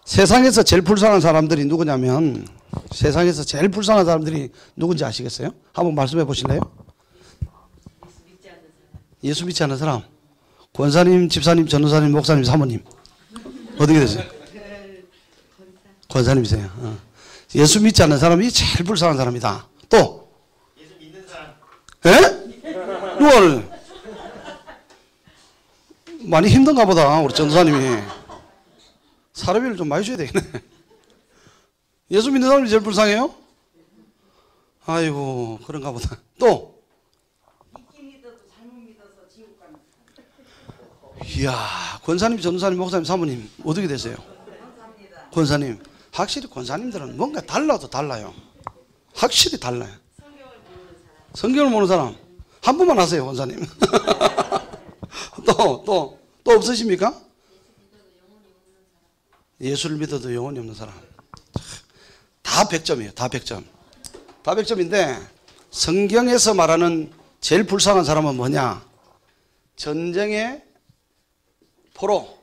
세상에서 제일 불쌍한 사람들이 누구냐면, 세상에서 제일 불쌍한 사람들이 누군지 아시겠어요? 한번 말씀해 보실래요? 예수 믿지 않는 사람. 권사님, 집사님, 전도사님, 목사님, 사모님. 어떻게 되세요? 권사님이세요. 예수 믿지 않는 사람이 제일 불쌍한 사람이다. 또? 예수 믿는 사람. 에? 누가 많이 힘든가 보다, 우리 전도사님이. 사례비를 좀 많이 줘야 되겠네. 예수 믿는 사람이 제일 불쌍해요? 아이고, 그런가 보다. 또? 믿긴 믿어도 잘못 믿어서 지옥 가는 이야, 권사님, 전도사님, 목사님, 사모님 어떻게 되세요? 감사합니다. 권사님. 확실히 권사님들은 뭔가 달라도 달라요. 확실히 달라요. 성경을 모르는 사람 한 분만 하세요, 권사님. 또 없으십니까? 예수를 믿어도 영혼이 없는 사람. 다 100점이에요. 다 100점. 다 100점인데 성경에서 말하는 제일 불쌍한 사람은 뭐냐? 전쟁의 포로.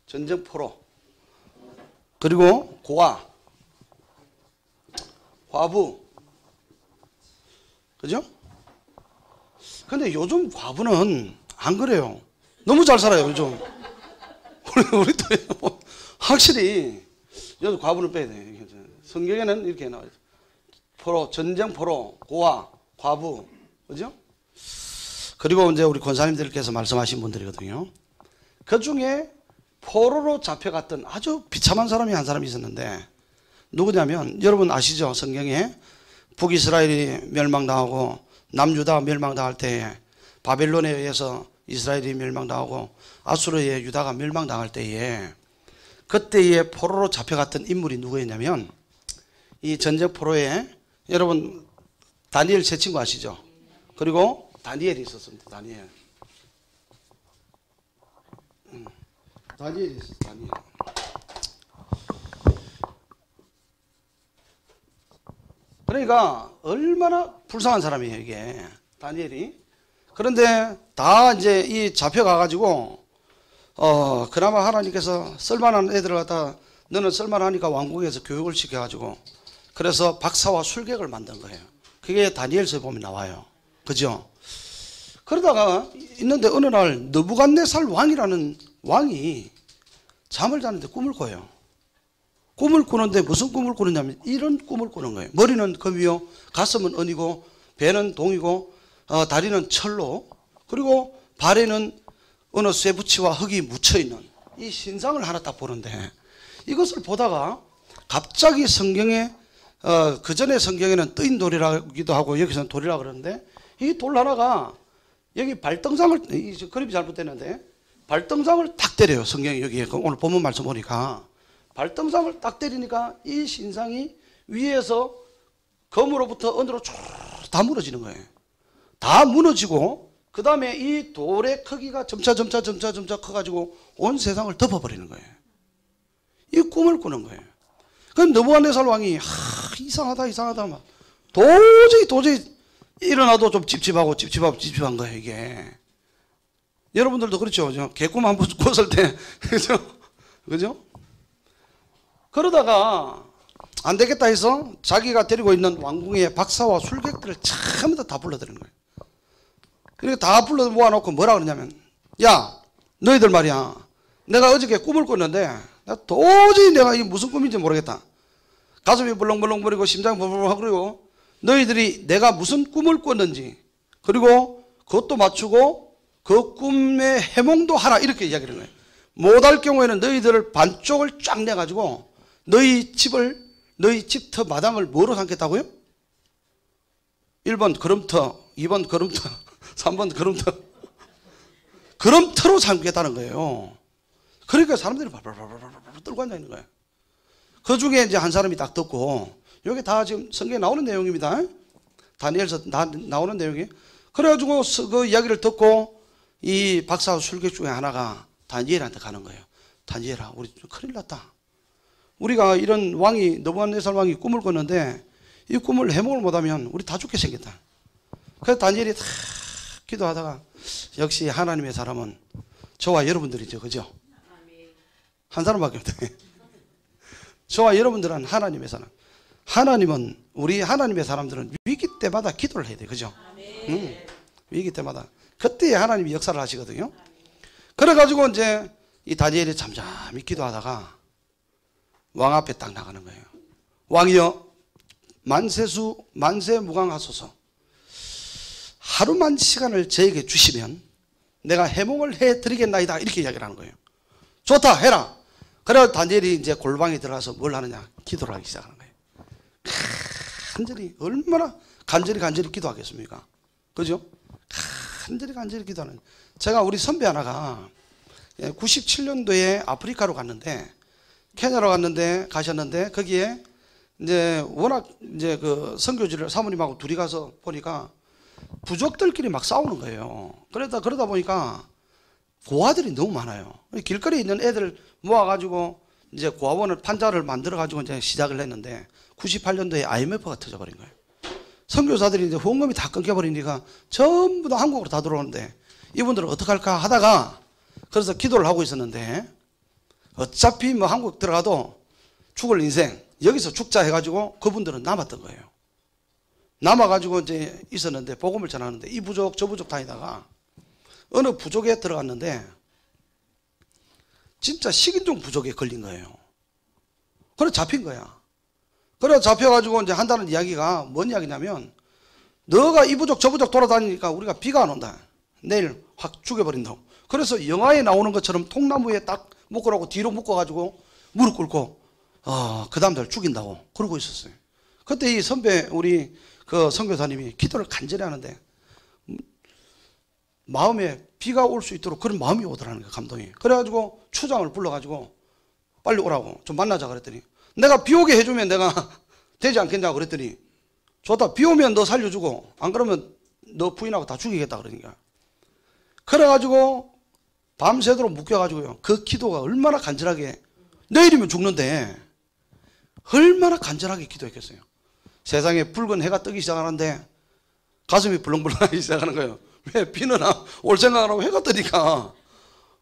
전쟁 포로. 그리고 고아. 과부. 그죠? 근데 요즘 과부는 안 그래요. 너무 잘 살아요, 요즘. 우리도 확실히 요즘 과부는 빼야 돼. 성경에는 이렇게 나와요. 포로, 전쟁 포로, 고아, 과부. 그죠? 그리고 이제 우리 권사님들께서 말씀하신 분들이거든요. 그 중에 포로로 잡혀갔던 아주 비참한 사람이 한 사람이 있었는데, 누구냐면 여러분 아시죠? 성경에 북이스라엘이 멸망당하고 남유다가 멸망당할 때에, 바벨론에 의해서 이스라엘이 멸망당하고 아수르에 의해 유다가 멸망당할 때에, 그때에 포로로 잡혀갔던 인물이 누구였냐면, 이 전쟁 포로에 여러분 다니엘 세 친구 아시죠? 그리고 다니엘이 있었습니다. 다니엘이 있었어요. 다니엘. 그러니까 얼마나 불쌍한 사람이에요, 이게 다니엘이. 그런데 다 이제 이 잡혀가가지고 그나마 하나님께서 쓸만한 애들을 갖다, 너는 쓸만하니까 왕궁에서 교육을 시켜가지고, 그래서 박사와 술객을 만든 거예요. 그게 다니엘서에 보면 나와요. 그죠? 그러다가 있는데 어느 날 느부갓네살 왕이라는 왕이 잠을 자는데 꿈을 꿔요. 꿈을 꾸는데 무슨 꿈을 꾸느냐면 이런 꿈을 꾸는 거예요. 머리는 금이요, 가슴은 은이고, 배는 동이고, 다리는 철로, 그리고 발에는 어느 쇠붙이와 흙이 묻혀있는 이 신상을 하나 딱 보는데, 이것을 보다가 갑자기 성경에 그 전에 성경에는 뜨인 돌이라기도 하고 여기서는 돌이라 그러는데, 이 돌 하나가 여기 발등상을, 그림이 잘못됐는데 발등상을 딱 때려요. 성경이 여기에 오늘 본문 말씀 보니까 발등상을 딱 때리니까 이 신상이 위에서 검으로부터 언으로 쭉 다 무너지는 거예요. 다 무너지고 그 다음에 이 돌의 크기가 점차 커가지고 온 세상을 덮어버리는 거예요. 이 꿈을 꾸는 거예요. 그 느부갓네살 왕이 이상하다 막 도저히 일어나도 좀 찝찝한 거예요, 이게. 여러분들도 그렇죠. 개꿈 한번 꿨을 때 그죠? 그러다가 안 되겠다 해서 자기가 데리고 있는 왕궁의 박사와 술객들을 전부 다 불러들이는 거예요. 그리고 다 불러 모아놓고 뭐라 그러냐면, 야, 너희들 말이야, 내가 어저께 꿈을 꿨는데 도저히 내가 이게 무슨 꿈인지 모르겠다. 가슴이 벌렁벌렁거리고 심장이 벌렁벌렁거리고, 너희들이 내가 무슨 꿈을 꿨는지, 그리고 그것도 맞추고 그 꿈의 해몽도 하라, 이렇게 이야기를 해요. 못할 경우에는 너희들을 반쪽을 쫙 내가지고 너희 집터 마당을 뭐로 삼겠다고요? 1번 거름터, 2번 거름터, 3번 거름터. 거름터로 삼겠다는 거예요. 그러니까 사람들이 발발발발 떨고 앉아 있는 거예요. 그 중에 이제 한 사람이 딱 듣고, 여기 다 지금 성경에 나오는 내용입니다. 다니엘서 나오는 내용이에요. 그래가지고 그 이야기를 듣고 이 박사 술객 중에 하나가 다니엘한테 가는 거예요. 다니엘아, 우리 큰일 났다. 우리가 이런 왕이, 느부갓네살 왕이 꿈을 꿨는데 이 꿈을 해몽을 못하면 우리 다 죽게 생겼다. 그래서 다니엘이 다 기도하다가, 역시 하나님의 사람은 저와 여러분들이죠, 그죠? 한 사람밖에 없대. 저와 여러분들은 하나님의 사람. 하나님은, 우리 하나님의 사람들은 위기 때마다 기도를 해야 돼. 그죠? 위기 때마다. 그때 하나님이 역사를 하시거든요. 그래가지고 이제 이 다니엘이 잠잠히 기도하다가 왕 앞에 딱 나가는 거예요. 왕이여, 만세무강하소서. 하루만 시간을 저에게 주시면 내가 해몽을 해드리겠나이다. 이렇게 이야기를 하는 거예요. 좋다, 해라. 그래서 다니엘이 이제 골방에 들어가서 뭘 하느냐? 기도를 하기 시작하는 거예요. 간절히, 얼마나 간절히 기도하겠습니까? 그죠? 간절히 기도하는. 제가 우리 선배 하나가 97년도에 아프리카로 갔는데, 케냐로 가셨는데, 거기에 이제 워낙 이제 그 선교지를 사모님하고 둘이 가서 보니까 부족들끼리 막 싸우는 거예요. 그러다 보니까 고아들이 너무 많아요. 길거리에 있는 애들 모아가지고 이제 고아원을 판자를 만들어가지고 이제 시작을 했는데 98년도에 IMF가 터져버린 거예요. 선교사들이 이제 후원금이 다 끊겨버리니까 전부 다 한국으로 다 들어오는데 이분들은 어떡할까 하다가 그래서 기도를 하고 있었는데 어차피 뭐 한국 들어가도 죽을 인생 여기서 죽자 해가지고 그분들은 남았던 거예요. 남아가지고 이제 있었는데 복음을 전하는데 이 부족 저 부족 다니다가 어느 부족에 들어갔는데 진짜 식인종 부족에 걸린 거예요. 그래 잡힌 거야. 그래 잡혀가지고 이제 한다는 이야기가 뭔 이야기냐면 너가 이 부족 저 부족 돌아다니니까 우리가 비가 안 온다. 내일 확 죽여버린다고. 그래서 영화에 나오는 것처럼 통나무에 딱 묶으라고 뒤로 묶어가지고 무릎 꿇고 그 다음 날 죽인다고 그러고 있었어요. 그때 이 선배 우리 그 선교사님이 기도를 간절히 하는데 마음에 비가 올 수 있도록 그런 마음이 오더라는 거예요. 감동이. 그래가지고 추장을 불러가지고 빨리 오라고 좀 만나자 그랬더니 내가 비 오게 해주면 내가 되지 않겠냐고 그랬더니 좋다, 비 오면 너 살려주고 안 그러면 너 부인하고 다 죽이겠다 그러니까. 그래가지고 밤새도록 묶여가지고요. 그 기도가 얼마나 간절하게, 내일이면 죽는데 얼마나 간절하게 기도했겠어요. 세상에 붉은 해가 뜨기 시작하는데 가슴이 불렁불렁하기 시작하는 거예요. 왜? 비는 올 생각 안 하고 해가 뜨니까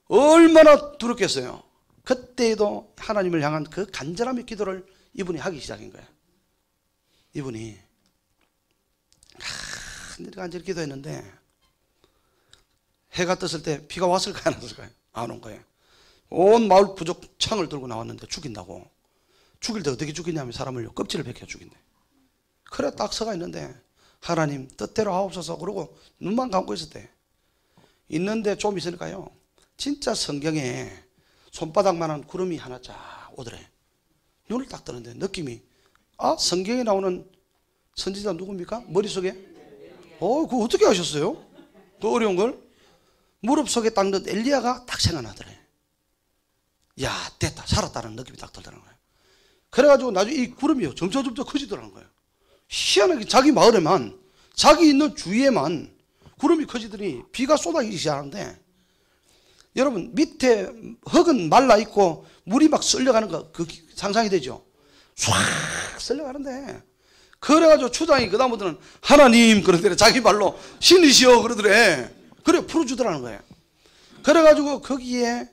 얼마나 두렵겠어요. 그때에도 하나님을 향한 그 간절함의 기도를 이분이 하기 시작한 거예요. 이분이 간절히 기도했는데 해가 떴을 때 비가 왔을까요? 안 왔을까요? 안 온 거예요. 온 마을 부족 창을 들고 나왔는데 죽인다고. 죽일 때 어떻게 죽이냐면 사람을 껍질을 벗겨 죽인대. 그래 딱 서가 있는데 하나님 뜻대로 하옵소서 그러고 눈만 감고 있었대. 있는데 좀 있으니까요. 진짜 성경에 손바닥만한 구름이 하나 쫙 오더래. 눈을 딱 뜨는데 느낌이 성경에 나오는 선지자 누굽니까? 머릿속에? 그거 어떻게 하셨어요? 그 어려운 걸? 무릎 속에 딱 넣은 엘리야가 딱 생각나더래. 야 됐다 살았다는 느낌이 딱 들더라는 거예요. 그래가지고 나중에 이 구름이 점점 커지더라는 거예요. 희한하게 자기 마을에만 자기 있는 주위에만 구름이 커지더니 비가 쏟아지기 시작하는데 여러분 밑에 흙은 말라있고 물이 막 쓸려가는 거 그 상상이 되죠. 唰 쓸려가는데 그래가지고 추장이 그 다음부터는 하나님 그러더래. 자기 말로 신이시여 그러더래. 그래 풀어주더라는 거예요. 그래가지고 거기에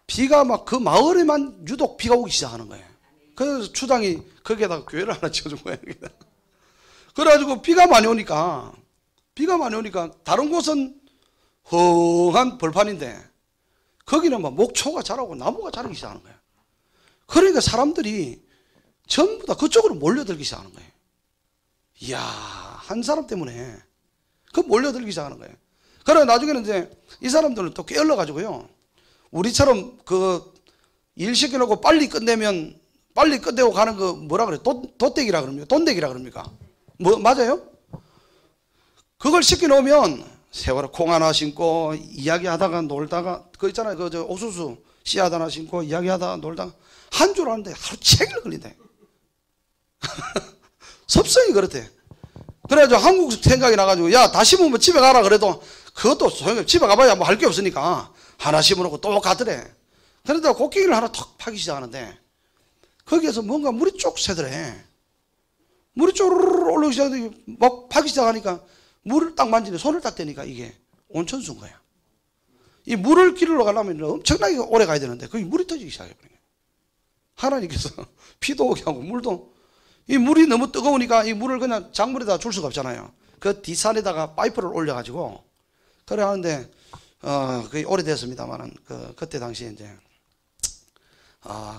비가 막 그 마을에만 유독 비가 오기 시작하는 거예요. 그래서 추장이 거기에다가 교회를 하나 지어준 거예요. 그래가지고 비가 많이 오니까 다른 곳은 헝한 벌판인데 거기는 막 목초가 자라고 나무가 자라기 시작하는 거예요. 그러니까 사람들이 전부 다 그쪽으로 몰려들기 시작하는 거예요. 이야, 한 사람 때문에 그 몰려들기 시작하는 거예요. 그래 나중에는 이제 이 사람들은 또 깨어나가지고요. 우리처럼 그 일 시켜놓고 빨리 끝내고 가는 거 뭐라 그래? 도떼기라 그럽니까? 돈대기라 그럽니까? 뭐 맞아요? 그걸 시켜놓으면 세월호 콩 하나 신고 이야기하다가 놀다가 그 있잖아요. 그 저 옥수수 씨앗 하나 신고 이야기하다가 놀다가 한 줄 아는데 하루 종일 걸린대. 섭성이 그렇대. 그래가지고 한국 생각이 나가지고 야 다 심으면 집에 가라 그래도 그것도 소용없어. 집에 가봐야 뭐 할 게 없으니까 하나 심어놓고 또 가더래. 그러다가 곡괭이를 하나 턱 파기 시작하는데 거기에서 뭔가 물이 쭉 새더래. 물이 쪼르르 올라오기 시작하니까 막 파기 시작하니까 물을 딱 만지는데 손을 딱 대니까 이게 온천수인 거야. 이 물을 기르러 가려면 엄청나게 오래 가야 되는데 거기 물이 터지기 시작해버린 거예요. 하나님께서 비도 오게 하고 물도, 이 물이 너무 뜨거우니까 이 물을 그냥 작물에다 줄 수가 없잖아요. 그 뒷산에다가 파이프를 올려가지고 그래 하는데 그게 오래됐습니다만은 그때 당시에 이제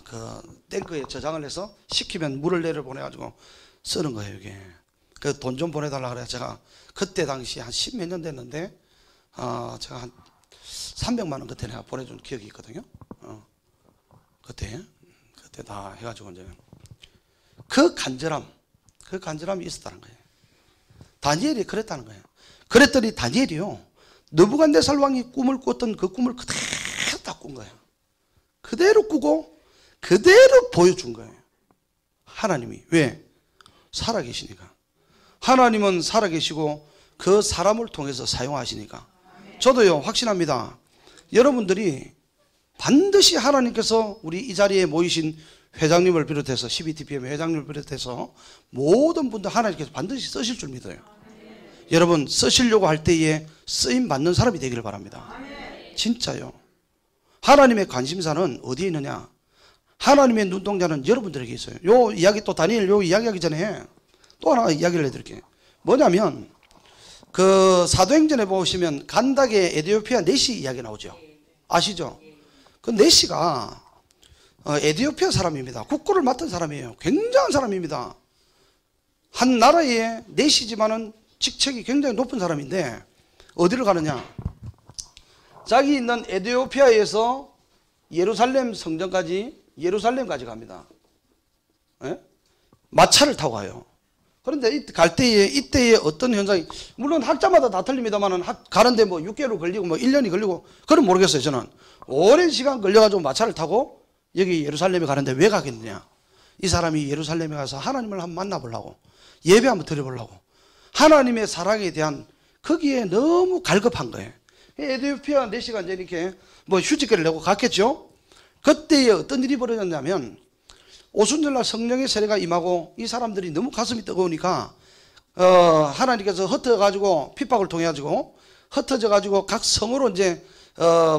그 탱크에 저장을 해서 식히면 물을 내려 보내가지고 쓰는 거예요. 이게 그 돈 좀 보내달라 그래 제가 그때 당시 한 10몇 년 됐는데 제가 한 300만 원 그때 내가 보내준 기억이 있거든요. 그때 다 해가지고 이제 그 간절함이 있었다는 거예요. 다니엘이 그랬다는 거예요. 그랬더니 다니엘이요, 느부갓네살 왕이 꿈을 꿨던 그 꿈을 그대로 딱 꾼 거예요. 그대로 꾸고 그대로 보여준 거예요. 하나님이. 왜? 살아계시니까. 하나님은 살아계시고 그 사람을 통해서 사용하시니까. 저도요 확신합니다. 여러분들이 반드시 하나님께서 우리 이 자리에 모이신 회장님을 비롯해서 12TPM 회장님을 비롯해서 모든 분들 하나님께서 반드시 쓰실 줄 믿어요. 여러분 쓰시려고 할 때에 쓰임 받는 사람이 되기를 바랍니다. 진짜요. 하나님의 관심사는 어디에 있느냐? 하나님의 눈동자는 여러분들에게 있어요. 요 이야기 또 다니엘 요 이야기하기 전에 또 하나 이야기를 해드릴게요. 뭐냐면 그 사도행전에 보시면 간닥의 에디오피아 네시 이야기 나오죠. 아시죠? 그 네시가 에디오피아 사람입니다. 국고를 맡은 사람이에요. 굉장한 사람입니다. 한 나라의 네시지만은 직책이 굉장히 높은 사람인데 어디를 가느냐? 자기 있는 에디오피아에서 예루살렘 성전까지 예루살렘까지 갑니다. 예? 마차를 타고 가요. 그런데 갈 때에 이때에 어떤 현상이, 물론 학자마다 다 틀립니다만은 가는데 뭐 6개월 걸리고 뭐 1년이 걸리고 그건 모르겠어요. 저는 오랜 시간 걸려가지고 마차를 타고 여기 예루살렘에 가는데 왜 가겠느냐? 이 사람이 예루살렘에 가서 하나님을 한번 만나보려고, 예배 한번 드려보려고, 하나님의 사랑에 대한 거기에 너무 갈급한 거예요. 에디오피아 네시가 이제 이렇게 뭐 휴직기를 내고 갔겠죠. 그때에 어떤 일이 벌어졌냐면 오순절날 성령의 세례가 임하고 이 사람들이 너무 가슴이 뜨거우니까 하나님께서 흩어가지고 핍박을 통해 가지고 흩어져 가지고 각 성으로 이제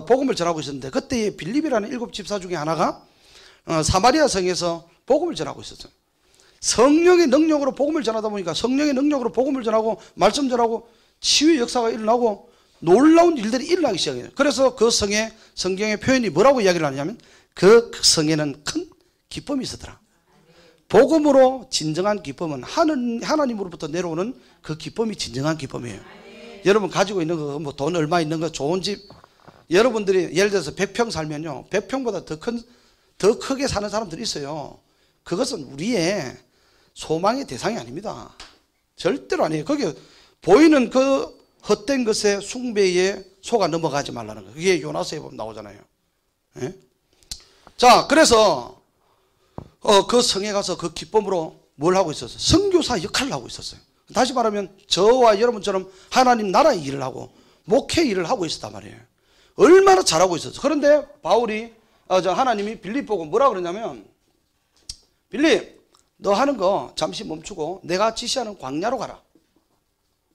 복음을 전하고 있었는데, 그때에 빌립이라는 7 집사 중에 하나가 사마리아 성에서 복음을 전하고 있었어요. 성령의 능력으로 복음을 전하다 보니까 성령의 능력으로 복음을 전하고 말씀 전하고 치유의 역사가 일어나고 놀라운 일들이 일어나기 시작해요. 그래서 그 성에 성경의 표현이 뭐라고 이야기를 하냐면 그 성에는 큰 기쁨이 있었더라. 복음으로 진정한 기쁨은 하나님으로부터 내려오는 그 기쁨이 진정한 기쁨이에요. 여러분 가지고 있는 거, 뭐 돈 얼마 있는 거, 좋은 집, 여러분들이 예를 들어서 100평 살면요 100평보다 더 크게 사는 사람들이 있어요. 그것은 우리의 소망의 대상이 아닙니다. 절대로 아니에요. 거기 보이는 그 헛된 것에 숭배에 속아 넘어가지 말라는 거예요. 그게 요나서에 보면 나오잖아요. 예? 자, 그래서 그 성에 가서 그 기쁨으로 뭘 하고 있었어요? 선교사 역할을 하고 있었어요. 다시 말하면 저와 여러분처럼 하나님 나라의 일을 하고 목회 일을 하고 있었단 말이에요. 얼마나 잘하고 있었어요. 그런데 바울이 하나님이 빌립 보고 뭐라 그러냐면, 빌립 너 하는 거 잠시 멈추고 내가 지시하는 광야로 가라.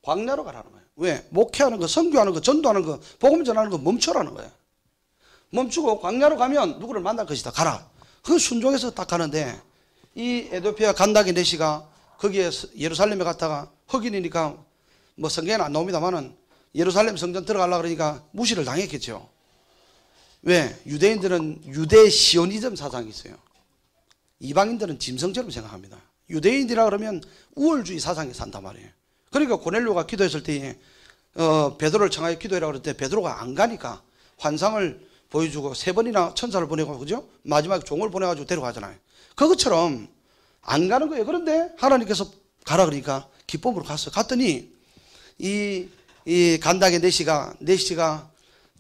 광야로 가라는 거예요. 왜? 목회하는 거, 선교하는 거, 전도하는 거, 복음 전하는 거 멈춰라는 거예요. 멈추고 광야로 가면 누구를 만날 것이다. 가라. 그 순종해서 딱 가는데 이 에디오피아 간닥의 네시가 거기에 예루살렘에 갔다가 흑인이니까 뭐 성경에는 안 나옵니다만은 예루살렘 성전 들어가려고 그러니까 무시를 당했겠죠. 왜? 유대인들은 유대 시오니즘 사상이 있어요. 이방인들은 짐승처럼 생각합니다. 유대인이라 그러면 우월주의 사상에 산단 말이에요. 그러니까 고넬료가 기도했을 때에 베드로를 청하여 기도해라 그럴 때 베드로가 안 가니까 환상을 보여주고 3번이나 천사를 보내고, 그죠? 마지막에 종을 보내가지고 데려가잖아요. 그것처럼 안 가는 거예요. 그런데 하나님께서 가라 그러니까 기쁨으로 갔어요. 갔더니 이 간닥의 네시가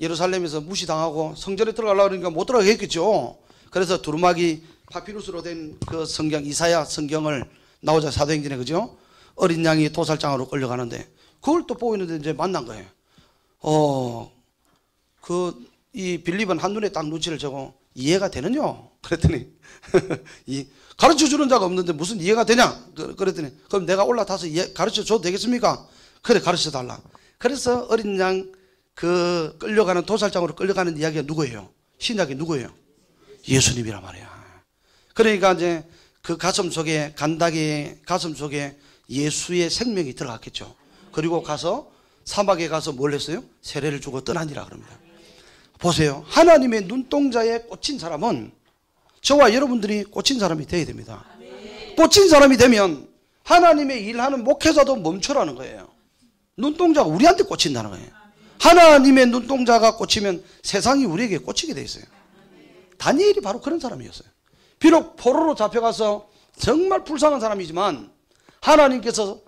예루살렘에서 무시당하고 성전에 들어가려고 그러니까 못 들어가겠죠. 그래서 두루마기 파피루스로 된 그 성경, 이사야 성경을 나오자 사도행전에, 그죠? 어린 양이 도살장으로 끌려가는데 그걸 또 보고 있는데 이제 만난 거예요. 이 빌립은 한눈에 딱 눈치를 채고 이해가 되느냐? 그랬더니 가르쳐 주는 자가 없는데 무슨 이해가 되냐? 그랬더니 그럼 내가 올라타서 가르쳐 줘도 되겠습니까? 그래, 가르쳐 달라. 그래서 어린 양 그 끌려가는 도살장으로 끌려가는 이야기가 누구예요? 신약이 누구예요? 예수님이란 말이야. 그러니까 이제 그 가슴 속에, 간다기의 가슴 속에 예수의 생명이 들어갔겠죠. 그리고 가서 사막에 가서 뭘 했어요? 세례를 주고 떠나니라 그럽니다. 보세요. 하나님의 눈동자에 꽂힌 사람은 저와 여러분들이 꽂힌 사람이 되어야 됩니다. 꽂힌 사람이 되면 하나님의 일하는 목회자도 멈추라는 거예요. 눈동자가 우리한테 꽂힌다는 거예요. 하나님의 눈동자가 꽂히면 세상이 우리에게 꽂히게 돼 있어요. 다니엘이 바로 그런 사람이었어요. 비록 포로로 잡혀가서 정말 불쌍한 사람이지만 하나님께서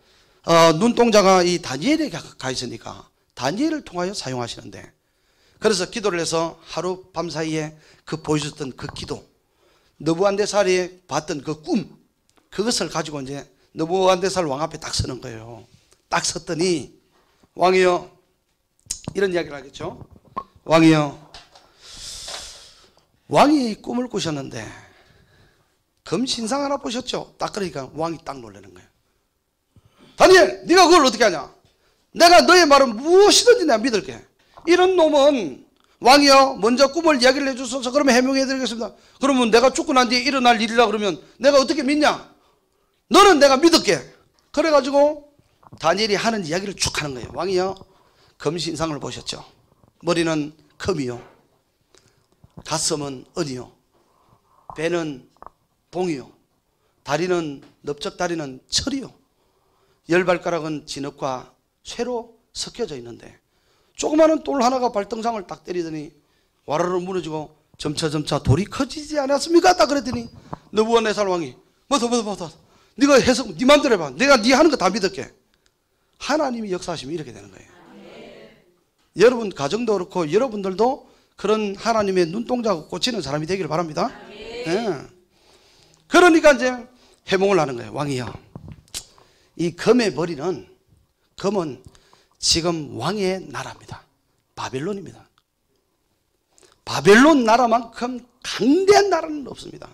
눈동자가 이 다니엘에게 가 있으니까 다니엘을 통하여 사용하시는데, 그래서 기도를 해서 하루 밤 사이에 그 보여줬던 그 기도, 느부갓네살이 봤던 그 꿈, 그것을 가지고 이제 느부갓네살 왕 앞에 딱 서는 거예요. 딱 섰더니 왕이여, 이런 이야기를 하겠죠. 왕이여, 왕이 꿈을 꾸셨는데 금신상 하나 보셨죠? 딱 그러니까 왕이 딱 놀라는 거예요. 다니엘, 네가 그걸 어떻게 하냐? 내가 너의 말은 무엇이든지 내가 믿을게. 이런 놈은 왕이여, 먼저 꿈을 이야기를 해주셔서 그러면 해명해 드리겠습니다. 그러면 내가 죽고 난 뒤에 일어날 일이라 그러면 내가 어떻게 믿냐? 너는 내가 믿을게. 그래가지고 다니엘이 하는 이야기를 쭉 하는 거예요. 왕이여, 금신상을 보셨죠? 머리는 금이요, 가슴은 은이요, 배는 봉이요, 다리는, 넓적다리는 철이요, 열발가락은 진흙과 쇠로 섞여져 있는데 조그마한 돌 하나가 발등상을 딱 때리더니 와르르 무너지고 점차 돌이 커지지 않았습니까? 딱 그랬더니 느부갓네살 왕이 뭐더 네가 해석 네 맘대로 해봐. 내가 네 하는 거 다 믿을게. 하나님이 역사하시면 이렇게 되는 거예요. 여러분 가정도 그렇고 여러분들도 그런 하나님의 눈동자가 꽂히는 사람이 되기를 바랍니다. 네. 그러니까 이제 해몽을 하는 거예요. 왕이여, 이 금의 머리는, 금은 지금 왕의 나라입니다. 바벨론입니다. 바벨론 나라만큼 강대한 나라는 없습니다.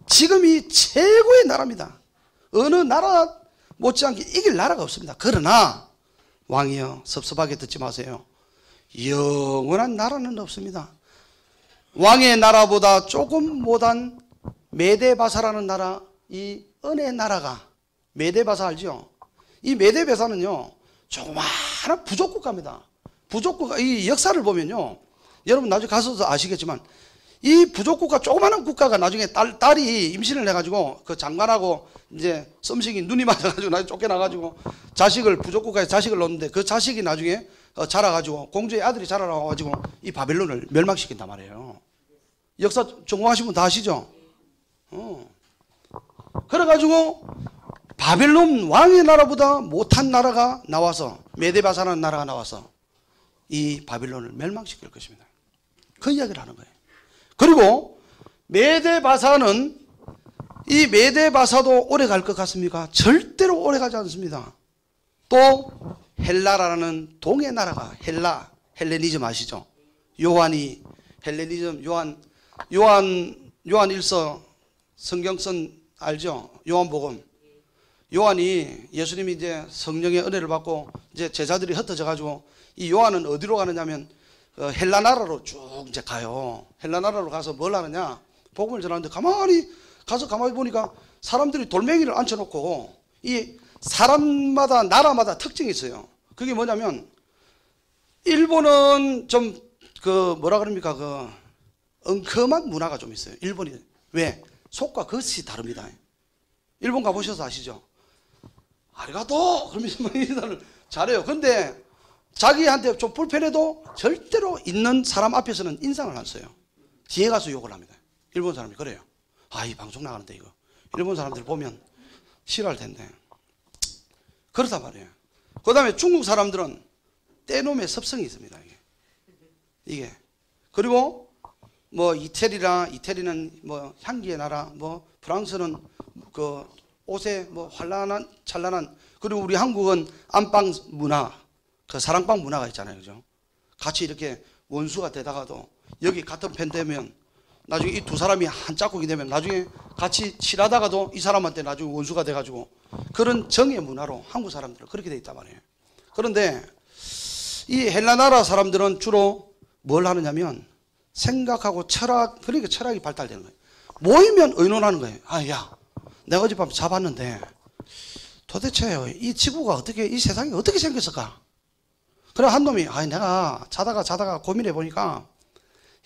지금이 최고의 나라입니다. 어느 나라 못지않게 이길 나라가 없습니다. 그러나 왕이여, 섭섭하게 듣지 마세요. 영원한 나라는 없습니다. 왕의 나라보다 조금 못한 메데바사라는 나라, 이 은혜 나라가, 메데바사 알죠? 이 메데바사는요 조그마한 부족국가입니다. 부족국가, 이 역사를 보면요, 여러분 나중에 가서도 아시겠지만 이 부족국가, 조그마한 국가가 나중에 딸이 임신을 해가지고 그 장관하고 이제 썸씽이 눈이 맞아가지고 나중에 쫓겨나가지고 자식을, 부족국가에 자식을 놓는데 그 자식이 나중에 자라가지고 공주의 아들이 자라나가지고 이 바벨론을 멸망시킨단 말이에요. 역사 전공하신 분 다 아시죠? 그래가지고 바벨론 왕의 나라보다 못한 나라가 나와서, 메데바사라는 나라가 나와서 이 바벨론을 멸망시킬 것입니다. 그 이야기를 하는 거예요. 그리고 메데바사는, 이 메데바사도 오래 갈 것 같습니까? 절대로 오래 가지 않습니다. 또 헬라라는 동해 나라가, 헬레니즘 아시죠? 요한이 헬레니즘, 요한 일서 성경 쓴 알죠? 요한복음. 요한이, 예수님이 이제 성령의 은혜를 받고 이제 제자들이 흩어져 가지고 이 요한은 어디로 가느냐면 헬라 나라로 쭉 이제 가요. 헬라 나라로 가서 뭘 하느냐? 복음을 전하는데 가만히 보니까 사람들이 돌멩이를 앉혀놓고, 이 사람마다, 나라마다 특징이 있어요. 그게 뭐냐면 일본은 좀 그 뭐라 그럽니까, 그 엉큼한 문화가 좀 있어요. 일본이. 왜? 속과 겉이 다릅니다. 일본 가보셔서 아시죠? 아리가또! 그러면 인사를 잘해요. 근데 자기한테 좀 불편해도 절대로 있는 사람 앞에서는 인상을 안 써요. 뒤에 가서 욕을 합니다. 일본 사람이 그래요. 아, 이 방송 나가는데 이거 일본 사람들 보면 싫어할 텐데. 그렇단 말이에요. 그 다음에 중국 사람들은 떼놈의 습성이 있습니다. 이게. 그리고 뭐 이태리는 뭐 향기의 나라, 뭐 프랑스는 그 옷에 뭐 환란한 찬란한, 그리고 우리 한국은 안방 문화, 그 사랑방 문화가 있잖아요. 그죠? 같이 이렇게 원수가 되다가도 여기 같은 편 되면 나중에 이 두 사람이 한 짝꿍이 되면 나중에 같이 칠하다가도 이 사람한테 나중에 원수가 돼가지고, 그런 정의 문화로 한국 사람들은 그렇게 돼 있단 말이에요. 그런데 이 헬라 나라 사람들은 주로 뭘 하느냐면 생각하고 철학, 그러니까 철학이 발달되는 거예요. 모이면 의논하는 거예요. 아, 야, 내가 어젯밤 자봤는데 도대체 이 지구가 어떻게, 이 세상이 어떻게 생겼을까? 그래, 한 놈이, 아, 내가 자다가 고민해 보니까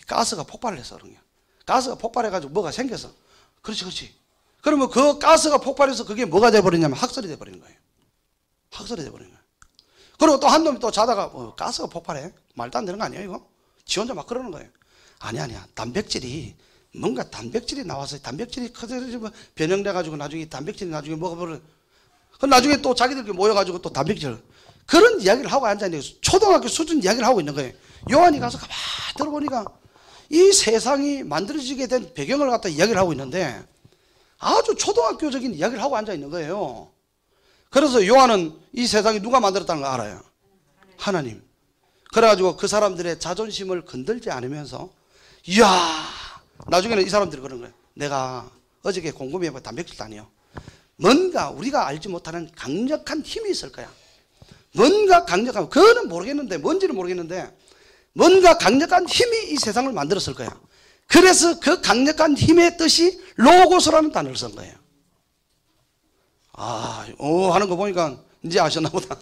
가스가 폭발을 했어. 그런 게. 가스가 폭발해가지고 뭐가 생겼어. 그렇지. 그러면 그 가스가 폭발해서 그게 뭐가 돼버리냐면 학설이 돼버리는 거예요. 학설이 돼버리는 거예요. 그리고 또 한 놈이 또 자다가 가스가 폭발해? 말도 안 되는 거 아니에요, 이거? 지 혼자 막 그러는 거예요. 아니야. 단백질이 나와서 단백질이 커져서 변형돼가지고 나중에 단백질이 나중에 먹어버려. 그럼 나중에 또 자기들끼리 모여가지고 또 단백질. 그런 이야기를 하고 앉아있는 거예요. 초등학교 수준 이야기를 하고 있는 거예요. 요한이 가서 가만 들어보니까 이 세상이 만들어지게 된 배경을 갖다 이야기를 하고 있는데 아주 초등학교적인 이야기를 하고 앉아있는 거예요. 그래서 요한은 이 세상이 누가 만들었다는 걸 알아요. 하나님. 그래가지고 그 사람들의 자존심을 건들지 않으면서 이야, 나중에는 이 사람들이 그런 거예요. 내가 어저께 궁금해봐. 단백질도 아니에요. 뭔가 우리가 알지 못하는 강력한 힘이 있을 거야. 뭔가 강력한, 그거는 모르겠는데, 뭔지는 모르겠는데, 뭔가 강력한 힘이 이 세상을 만들었을 거야. 그래서 그 강력한 힘의 뜻이 로고스라는 단어를 쓴 거예요. 하는 거 보니까 이제 아셨나 보다.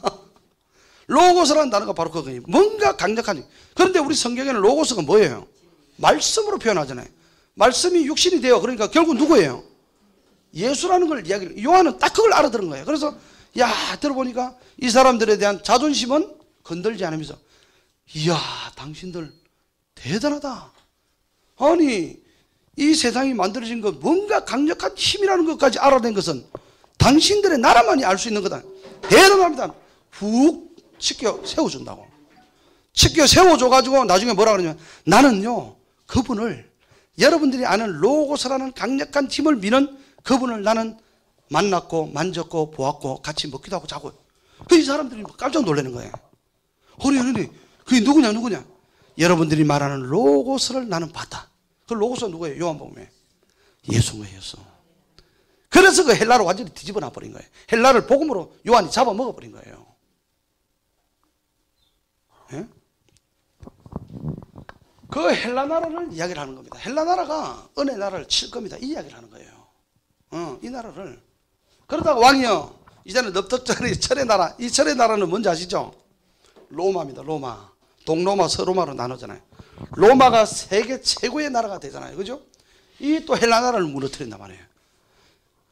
로고스라는 단어가 바로 그거예요. 뭔가 강력한 힘. 그런데 우리 성경에는 로고스가 뭐예요? 말씀으로 표현하잖아요. 말씀이 육신이 되어, 그러니까 결국 누구예요? 예수라는 걸 이야기를, 요한은 딱 그걸 알아들은 거예요. 그래서 들어보니까 이 사람들에 대한 자존심은 건들지 않으면서 이야, 당신들 대단하다. 아니, 이 세상이 만들어진 것, 뭔가 강력한 힘이라는 것까지 알아낸 것은 당신들의 나라만이 알 수 있는 거다. 대단합니다. 훅 치켜 세워준다고. 치켜 세워줘가지고 나중에 뭐라 그러냐면 나는요, 그분을, 여러분들이 아는 로고스라는 강력한 힘을 미는 그분을 나는 만났고 만졌고 보았고 같이 먹기도 하고 자고. 이 사람들이 깜짝 놀라는 거예요. 어리 그게 누구냐? 여러분들이 말하는 로고스를 나는 봤다. 그 로고스가 누구예요? 요한복음에 예수예요. 그래서 그 헬라를 완전히 뒤집어 놔버린 거예요. 헬라를 복음으로 요한이 잡아먹어버린 거예요. 예? 그 헬라 나라를 이야기를 하는 겁니다. 헬라 나라가 은혜 나라를 칠 겁니다. 이 이야기를 하는 거예요. 이 나라를. 그러다가 왕이요, 이제는 넓적저리 철의 나라. 이 철의 나라는 뭔지 아시죠? 로마입니다. 로마. 동로마, 서로마로 나누잖아요. 로마가 세계 최고의 나라가 되잖아요. 그죠? 이 또 헬라 나라를 무너뜨린단 말이에요.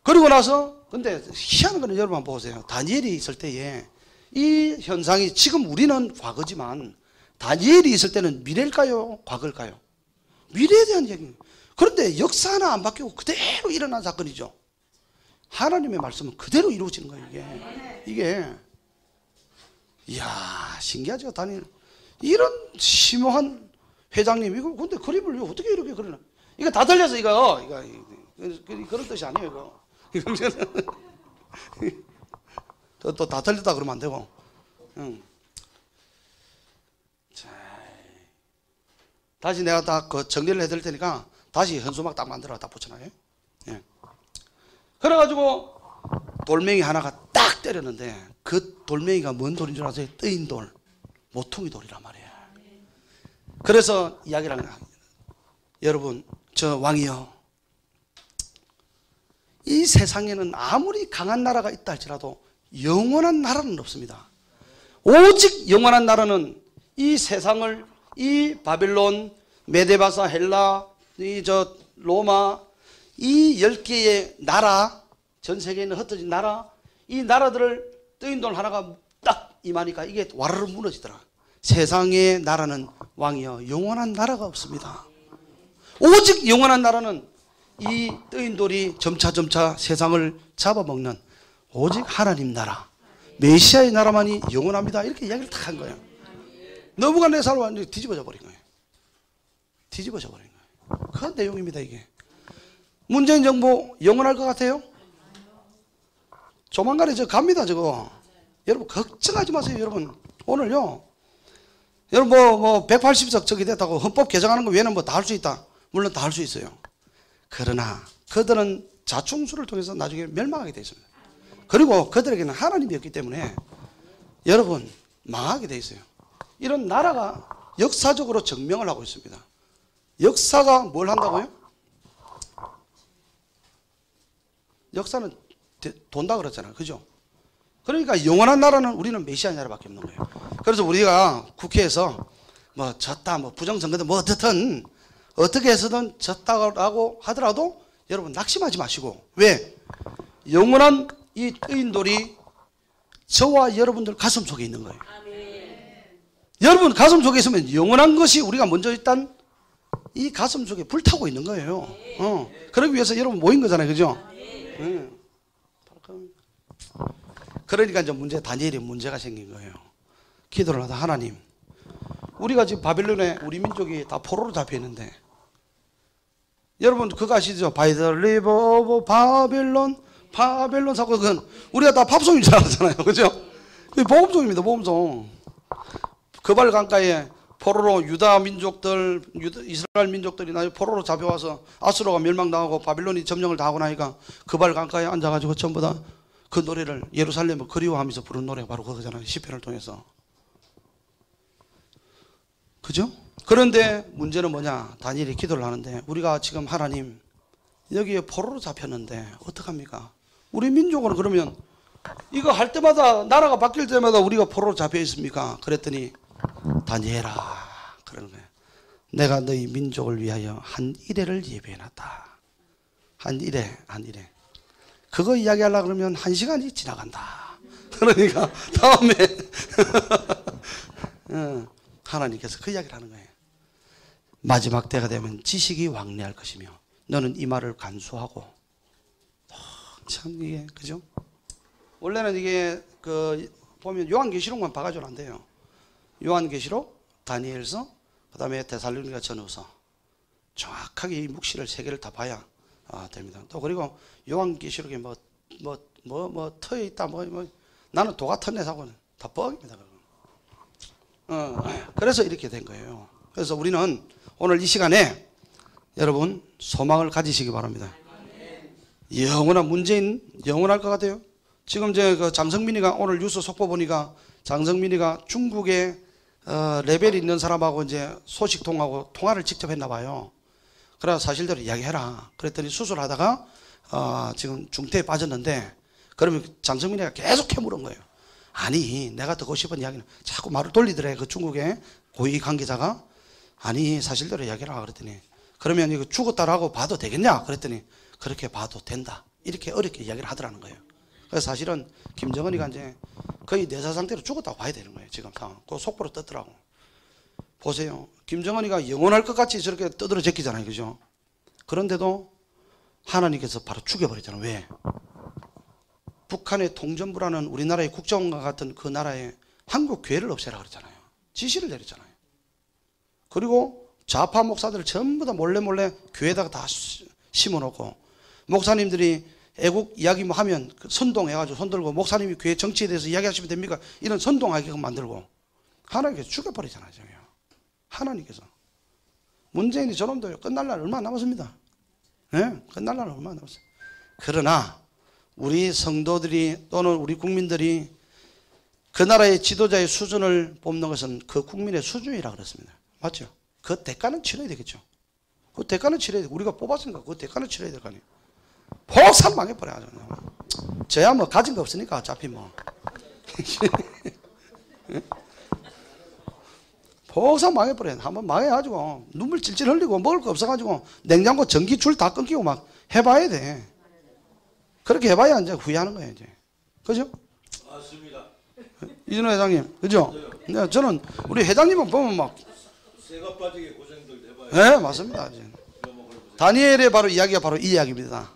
그리고 나서, 근데 희한한 거는 여러분 한번 보세요. 다니엘이 있을 때에 이 현상이, 지금 우리는 과거지만 다니엘이 있을 때는 미래일까요? 과거일까요? 미래에 대한 얘기입니다. 그런데 역사 하나 안 바뀌고 그대로 일어난 사건이죠. 하나님의 말씀은 그대로 이루어지는 거예요. 이게 이야, 신기하죠. 다니엘. 이런 심오한 회장님, 이거 근데 그림을 어떻게 이렇게 그리나? 이거 다 틀려서 이거 그런 뜻이 아니에요. 이거 또 다 틀렸다 그러면 안 되고. 자, 다시 내가 다 그 정리를 해드릴 테니까 다시 현수막 딱 만들어 딱 붙여놔요. 예. 그래가지고 돌멩이 하나가 딱 때렸는데 그 돌멩이가 뭔 돌인 줄 아세요? 뜨인 돌, 모퉁이 돌이란 말이에요. 그래서 이야기를 하는 거예요. 여러분, 저 왕이요, 이 세상에는 아무리 강한 나라가 있다 할지라도 영원한 나라는 없습니다. 오직 영원한 나라는 이 세상을, 이 바빌론, 메데바사, 헬라, 로마, 이 10개의 나라, 전 세계에 있는 흩어진 나라, 이 나라들을 뜨인 돌 하나가 딱 임하니까 이게 와르르 무너지더라. 세상의 나라는 왕이여, 영원한 나라가 없습니다. 오직 영원한 나라는 이 뜨인 돌이 점차 세상을 잡아먹는 오직 하나님 나라, 메시아의 나라만이 영원합니다. 이렇게 이야기를 딱 한 거예요. 너부갓네살을 완전히 뒤집어져 버린 거예요. 뒤집어져 버린 거예요. 그 내용입니다, 이게. 문재인 정부 영원할 것 같아요? 조만간에 저 갑니다, 저거. 여러분, 걱정하지 마세요, 여러분. 오늘요, 여러분, 180석 저기 됐다고 헌법 개정하는 거 외에는 뭐 다 할 수 있다. 물론 다 할 수 있어요. 그러나 그들은 자충수를 통해서 나중에 멸망하게 되어 있습니다. 그리고 그들에게는 하나님이 없기 때문에 여러분, 망하게 되어 있어요. 이런 나라가 역사적으로 증명을 하고 있습니다. 역사가 뭘 한다고요? 역사는 돈다 그랬잖아요. 그죠? 그러니까 영원한 나라는 우리는 메시아 나라밖에 없는 거예요. 그래서 우리가 국회에서 뭐 졌다, 뭐 부정선거다, 뭐 어떻든 어떻게 해서든 졌다고 하더라도 여러분 낙심하지 마시고, 왜? 영원한 이 의인돌이 저와 여러분들 가슴 속에 있는 거예요. 여러분 가슴 속에 있으면 영원한 것이 우리가 먼저 일단 이 가슴 속에 불타고 있는 거예요. 그러기 위해서 여러분 모인 거잖아요. 그죠? 그러니까 이제 다니엘이 문제가 생긴 거예요. 기도를 하다 하나님, 우리가 지금 바빌론에 우리 민족이 다 포로로 잡혀 있는데, 여러분 그거 아시죠? By the river of 바빌론 사건, 그건 우리가 다 팝송인 줄 알았잖아요. 그죠? 보험송입니다. 보험송. 그발 강가에 포로로 유다 민족들, 이스라엘 민족들이 나 포로로 잡혀와서 아수르가 멸망당하고 바빌론이 점령을 다 하고 나니까 그발 강가에 앉아가지고 전부 다 그 노래를 예루살렘을 그리워하면서 부른 노래가 바로 그거잖아요. 시편을 통해서. 그죠? 그런데 문제는 뭐냐? 다니엘이 기도를 하는데, 우리가 지금 하나님 여기에 포로로 잡혔는데 어떡합니까? 우리 민족은 그러면 이거 할 때마다, 나라가 바뀔 때마다 우리가 포로로 잡혀 있습니까? 그랬더니 다니엘아, 그러는 거예요. 내가 너희 민족을 위하여 한 이레를 예비해놨다. 한 이레. 그거 이야기하려고 그러면 1시간이 지나간다. 그러니까 다음에 하나님께서 그 이야기를 하는 거예요. 마지막 때가 되면 지식이 왕래할 것이며 너는 이 말을 간수하고. 참 이게 그죠? 원래는 이게 보면 요한계시록만 봐가지고는 안 돼요. 요한계시록, 다니엘서, 그 다음에 데살로니가 전후서, 정확하게 이 묵시를 세 개를 다 봐야 됩니다. 또 그리고 요한계시록에 터에 있다, 나는 도가 터네 사고는 다 뻥입니다. 그래서 이렇게 된 거예요. 그래서 우리는 오늘 이 시간에 여러분 소망을 가지시기 바랍니다. 영원한 문재인 영원할 것 같아요. 지금 이제 그 장성민이가 오늘 뉴스 속보 보니까 장성민이가 중국에 레벨이 있는 사람하고 이제 소식통하고 통화를 직접 했나 봐요. 그래서 사실대로 이야기해라. 그랬더니 수술하다가 지금 중태에 빠졌는데, 그러면 장성민이가 계속 캐물은 거예요. 아니, 내가 듣고 싶은 이야기는, 자꾸 말을 돌리더래. 그 중국의 고위 관계자가. 아니, 사실대로 이야기해라. 그랬더니, 그러면 이거 죽었다라고 봐도 되겠냐? 그랬더니, 그렇게 봐도 된다. 이렇게 어렵게 이야기를 하더라는 거예요. 그래서 사실은 김정은이가 이제 거의 내사 상태로 죽었다고 봐야 되는 거예요. 지금 상황. 그 속보로 떴더라고. 보세요. 김정은이가 영원할 것 같이 저렇게 떠들어 제끼잖아요. 그죠? 그런데도 하나님께서 바로 죽여버리잖아요. 왜? 북한의 통전부라는 우리나라의 국정원과 같은 그 나라의 한국 교회를 없애라 그랬잖아요. 지시를 내렸잖아요. 그리고 좌파 목사들을 전부 다 몰래 교회에다가 다 심어놓고, 목사님들이 애국 이야기 뭐 하면 선동해가지고 손들고, 목사님이 교회 정치에 대해서 이야기하시면 됩니까? 이런 선동하게끔 만들고, 하나님께서 죽여버리잖아요. 하나님께서. 문재인이 저놈도 끝날 날 얼마 남았습니다. 네? 끝날 날 얼마 남았어요. 그러나 우리 성도들이 또는 우리 국민들이 그 나라의 지도자의 수준을 뽑는 것은 그 국민의 수준이라 그랬습니다. 맞죠? 그 대가는 치러야 되겠죠. 그 대가는 치러야 돼. 우리가 뽑았으니까 그 대가는 치러야 될 거 아니에요. 폭삭 망해버려요. 저야 뭐 가진 거 없으니까 어차피 뭐. 폭삭 망해버려요. 한번 망해가지고 눈물 찔찔 흘리고 먹을 거 없어가지고 냉장고 전기 줄 다 끊기고 막 해봐야 돼. 그렇게 해봐야 이제 후회하는 거예요. 이제. 그죠? 맞습니다. 이준호 회장님, 그죠? 네, 저는 우리 회장님은 보면 막 새가 빠지게 고생들 해봐요. 네, 맞습니다. 이제. 다니엘의 바로 이야기가 바로 이 이야기입니다.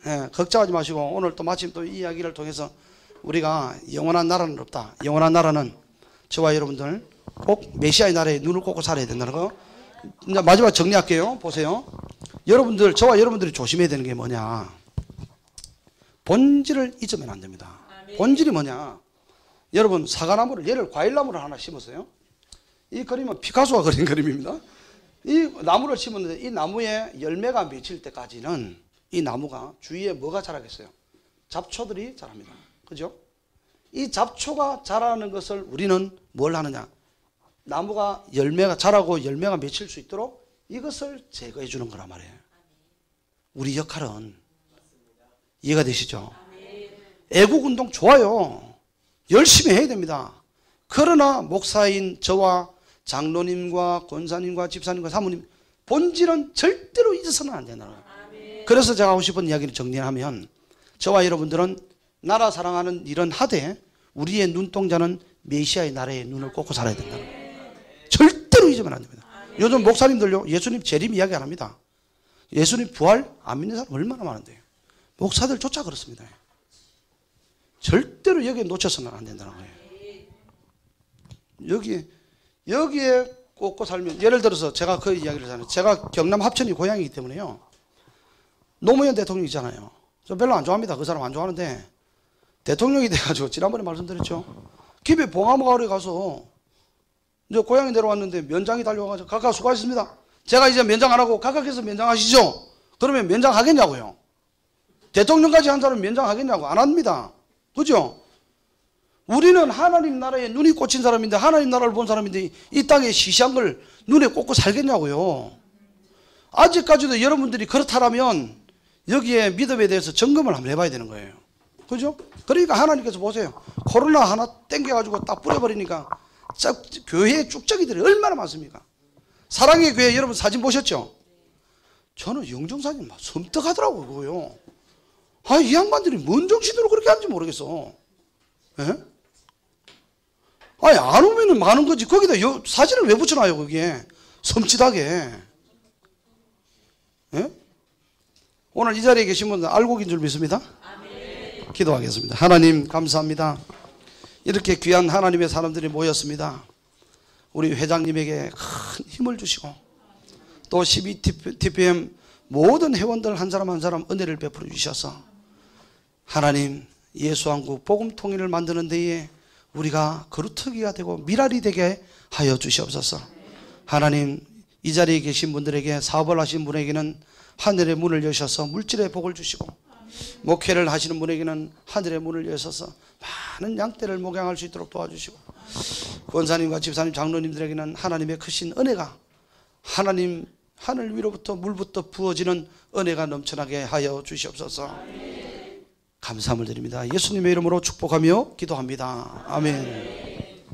네, 걱정하지 마시고 오늘 또 마침 또 이 이야기를 통해서 우리가 영원한 나라는 없다. 영원한 나라는 저와 여러분들 꼭 메시아의 나라에 눈을 꽂고 살아야 된다는 거. 이제 마지막 정리할게요. 보세요. 여러분들, 저와 여러분들이 조심해야 되는 게 뭐냐. 본질을 잊으면 안 됩니다. 본질이 뭐냐. 여러분, 사과나무를, 얘를 과일나무를 하나 심었어요. 이 그림은 피카소가 그린 그림입니다. 이 나무를 심었는데 이 나무에 열매가 맺힐 때까지는 이 나무가 주위에 뭐가 자라겠어요? 잡초들이 자랍니다. 그죠? 이 잡초가 자라는 것을 우리는 뭘 하느냐? 나무가 열매가 자라고 열매가 맺힐 수 있도록 이것을 제거해 주는 거란 말이에요. 우리 역할은 이해가 되시죠? 애국운동 좋아요. 열심히 해야 됩니다. 그러나 목사인 저와 장로님과 권사님과 집사님과 사모님 본질은 절대로 잊어서는 안 된다는 거예요. 그래서 제가 하고 싶은 이야기를 정리하면 저와 여러분들은 나라 사랑하는 일은 하되 우리의 눈동자는 메시아의 나라에 눈을 꽂고 살아야 된다는 거예요. 절대로 잊으면 안 됩니다. 요즘 목사님들요 예수님 재림 이야기 안 합니다. 예수님 부활 안 믿는 사람 얼마나 많은데요. 목사들조차 그렇습니다. 절대로 여기에 놓쳐서는 안 된다는 거예요. 여기에 꽂고 살면, 예를 들어서 제가 그 이야기를 하잖아요. 제가 경남 합천이 고향이기 때문에요. 노무현 대통령 있잖아요. 저 별로 안 좋아합니다. 그 사람 안 좋아하는데 대통령이 돼가지고 지난번에 말씀드렸죠. 기배 봉화마을에 가서 이제 고향에 내려왔는데 면장이 달려와가지고 각하 수고하셨습니다. 제가 이제 면장 안 하고 각하께서 면장하시죠. 그러면 면장하겠냐고요. 대통령까지 한 사람은 면장하겠냐고. 안 합니다. 그죠? 우리는 하나님 나라에 눈이 꽂힌 사람인데, 하나님 나라를 본 사람인데 이 땅에 시시한 걸 눈에 꽂고 살겠냐고요. 아직까지도 여러분들이 그렇다라면 여기에 믿음에 대해서 점검을 한번 해봐야 되는 거예요. 그죠? 그러니까 하나님께서 보세요. 코로나 하나 땡겨가지고 딱 뿌려버리니까 교회에 쭉저기들이 얼마나 많습니까? 사랑의 교회 여러분 사진 보셨죠? 저는 영정사님 막 섬뜩하더라고요. 그거요. 아, 이 양반들이 뭔 정신으로 그렇게 하는지 모르겠어. 예? 아니, 안 오면은 많은 거지. 거기다 사진을 왜 붙여놔요, 거기에? 섬찟하게. 예? 오늘 이 자리에 계신 분들 알고 계신 줄 믿습니다. 아멘. 기도하겠습니다. 하나님, 감사합니다. 이렇게 귀한 하나님의 사람들이 모였습니다. 우리 회장님에게 큰 힘을 주시고 또 12TPM 모든 회원들 한 사람 한 사람 은혜를 베풀어 주셔서 하나님 예수한국 복음통일을 만드는 데에 우리가 거루터기가 되고 미랄이 되게 하여 주시옵소서. 하나님 이 자리에 계신 분들에게 사업을 하신 분에게는 하늘의 문을 여셔서 물질의 복을 주시고 목회를 하시는 분에게는 하늘의 문을 여셔서 많은 양떼를 목양할 수 있도록 도와주시고 권사님과 집사님 장로님들에게는 하나님의 크신 은혜가 하나님 하늘 위로부터 물부터 부어지는 은혜가 넘쳐나게 하여 주시옵소서. 감사함을 드립니다. 예수님의 이름으로 축복하며 기도합니다. 아멘.